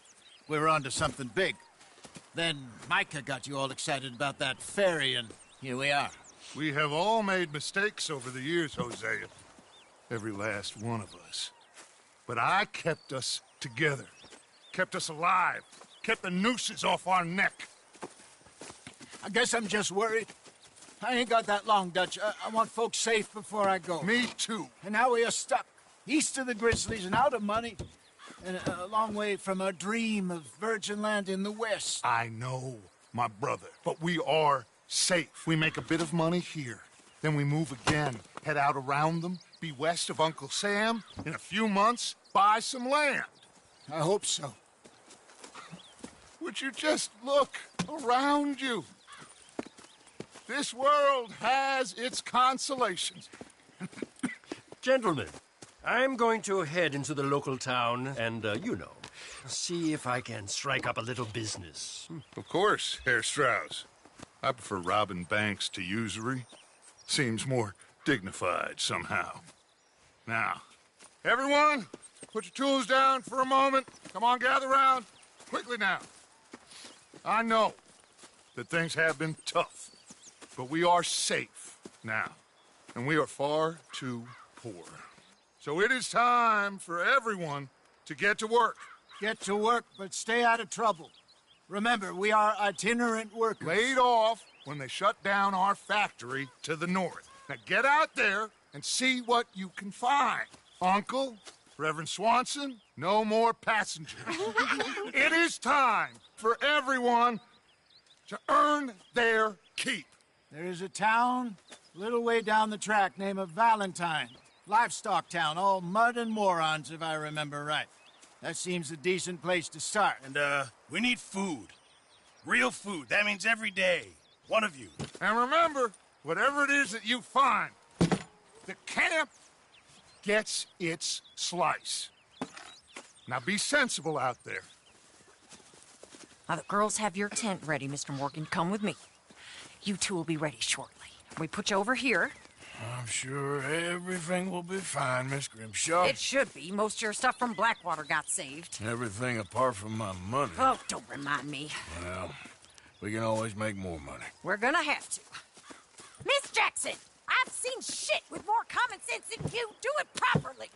We were onto something big. Then Micah got you all excited about that ferry, and here we are. We have all made mistakes over the years, Hosea. Every last one of us. But I kept us together. Kept us alive. Kept the nooses off our neck. I guess I'm just worried. I ain't got that long, Dutch. I want folks safe before I go. Me too. And now we are stuck. East of the Grizzlies and out of money. And a long way from our dream of virgin land in the west. I know, my brother. But we are safe. We make a bit of money here. Then we move again. Head out around them. Be west of Uncle Sam. In a few months, buy some land. I hope so. Would you just look around you? This world has its consolations. Gentlemen, I'm going to head into the local town and, see if I can strike up a little business. Of course, Herr Strauss. I prefer robbing banks to usury. Seems more dignified somehow. Now, everyone, put your tools down for a moment. Come on, gather round. Quickly now. I know that things have been tough, but we are safe now, and we are far too poor. So it is time for everyone to get to work. Get to work, but stay out of trouble. Remember, we are itinerant workers. Laid off when they shut down our factory to the north. Now get out there and see what you can find. Uncle, Reverend Swanson, no more passengers. It is time for everyone to earn their keep. There is a town a little way down the track named Valentine. Livestock town, all mud and morons, if I remember right. That seems a decent place to start. And, we need food. Real food. That means every day. One of you. And remember, whatever it is that you find, the camp gets its slice. Now be sensible out there. Now, the girls have your tent ready, Mr. Morgan. Come with me. You two will be ready shortly. We put you over here. I'm sure everything will be fine, Miss Grimshaw. It should be. Most of your stuff from Blackwater got saved. Everything apart from my money. Oh, don't remind me. Well, we can always make more money. We're gonna have to. Miss Jackson, I've seen shit with more common sense than you. Do it properly.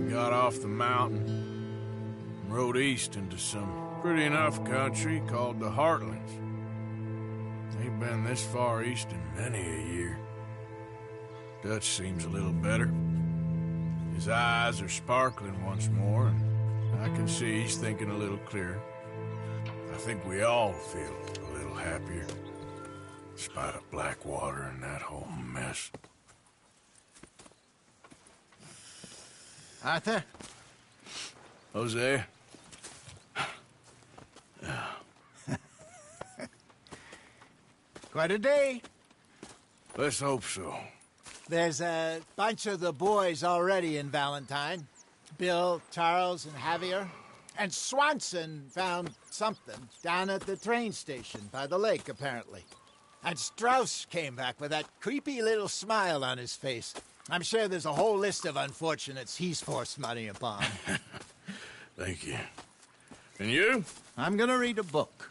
Got off the mountain and rode east into some pretty enough country called the Heartlands. Ain't been this far east in many a year. Dutch seems a little better. His eyes are sparkling once more, and I can see he's thinking a little clearer. I think we all feel a little happier, in spite of Blackwater and that whole mess. Arthur? Hosea? Quite a day. Let's hope so. There's a bunch of the boys already in Valentine. Bill, Charles, and Javier. And Swanson found something down at the train station by the lake, apparently. And Strauss came back with that creepy little smile on his face. I'm sure there's a whole list of unfortunates he's forced money upon. Thank you. And you? I'm gonna read a book.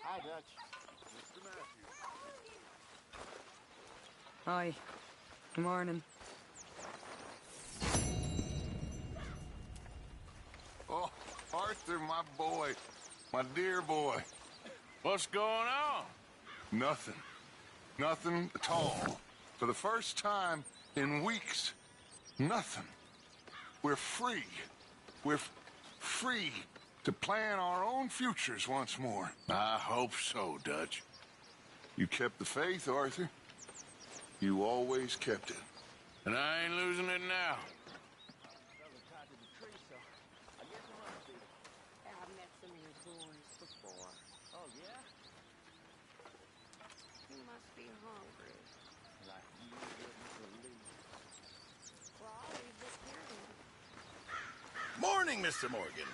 Hi, Dutch. Mr. Matthews. Hi. Good morning. Oh, Arthur, my boy. My dear boy. What's going on? Nothing. Nothing at all. For the first time in weeks, Nothing. We're free. We're free to plan our own futures once more. I hope so, Dutch. You kept the faith, Arthur. You always kept it. And I ain't losing it now. I've met some of your boys before. Oh, yeah? You must be hungry. Like you wouldn't believe. Well, I'll leave this here then. Morning, Mr. Morgan.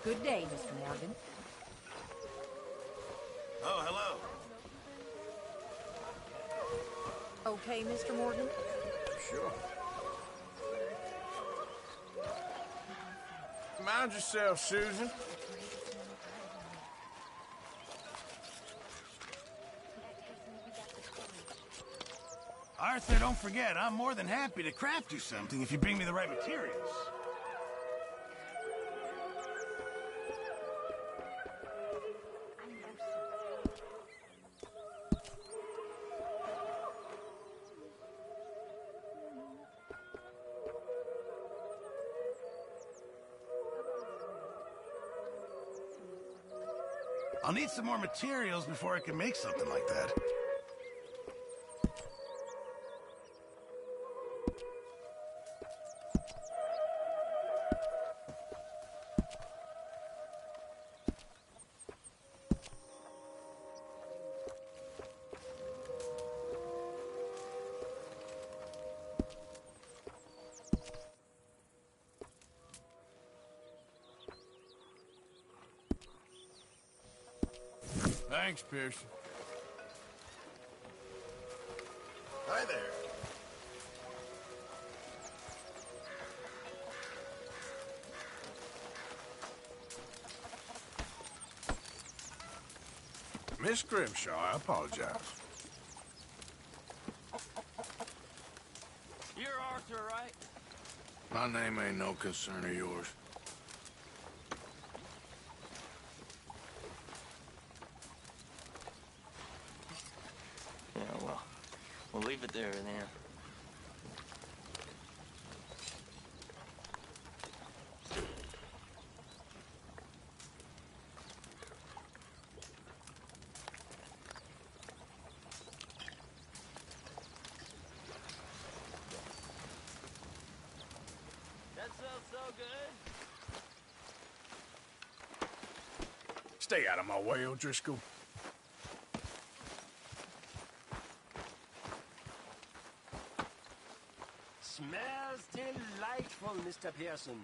Good day, Mr. Morgan. Okay, Mr. Morgan? Sure. Mind yourself, Susan. Arthur, don't forget, I'm more than happy to craft you something if you bring me the right materials. I'll need some more materials before I can make something like that. Thanks, Pearson. Hi there. Miss Grimshaw, I apologize. You're Arthur, right? My name ain't no concern of yours. Yeah, well, we'll leave it there then. That smells so good. Stay out of my way, O'Driscoll. Smells delightful, Mr. Pearson.